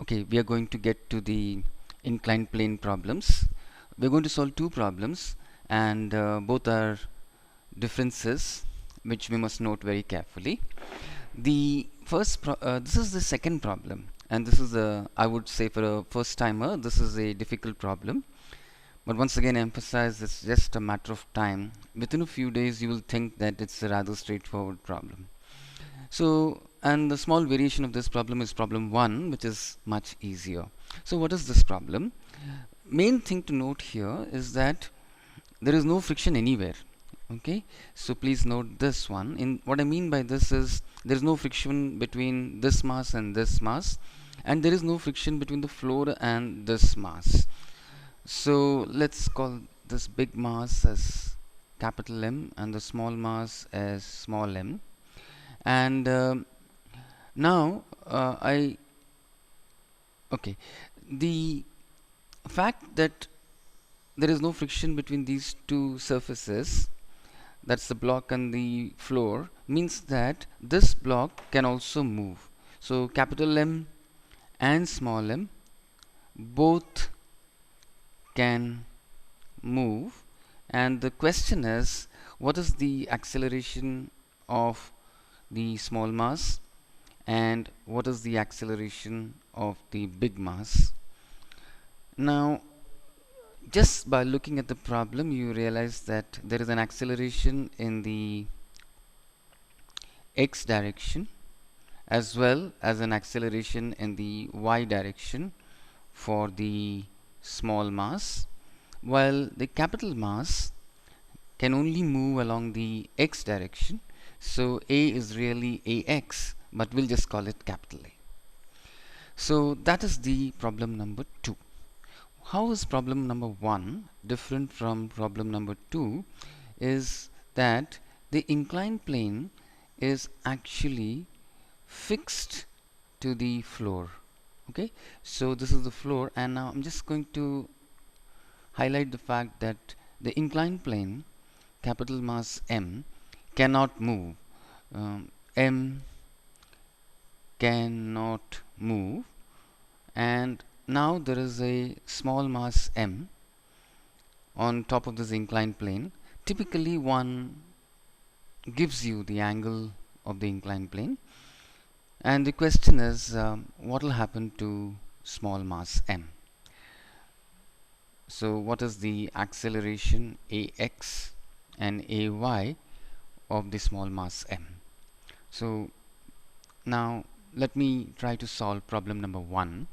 Okay, we are going to get to the inclined plane problems. We're going to solve two problems, and both are differences which we must note very carefully. The this is the second problem, and this is a, I would say, for a first timer, this is a difficult problem. But once again, I emphasize it's just a matter of time. Within a few days, you will think that it's a rather straightforward problem. So, and the small variation of this problem is problem 1, which is much easier. So, what is this problem? Main thing to note here is that there is no friction anywhere. Okay, so please note this one. In what I mean by this is there is no friction between this mass and this mass, and there is no friction between the floor and this mass. So let's call this big mass as capital M and the small mass as small m. And now okay, the fact that there is no friction between these two surfaces, that's the block and the floor, means that this block can also move. So capital M and small m both can move, and the question is, what is the acceleration of the small mass and what is the acceleration of the big mass? Now, just by looking at the problem, you realize that there is an acceleration in the x direction as well as an acceleration in the y direction for the small mass, while the capital mass can only move along the x direction. So A is really AX, but we'll just call it capital A. So that is the problem number 2. How is problem number 1 different from problem number 2 is that the inclined plane is actually fixed to the floor. Okay, so this is the floor, and now I'm just going to highlight the fact that the inclined plane, capital mass M, cannot move. M cannot move, and now there is a small mass m on top of this inclined plane. Typically, one gives you the angle of the inclined plane, and the question is, what will happen to small mass m? So what is the acceleration ax and ay of the small mass m? So now let me try to solve problem number 1.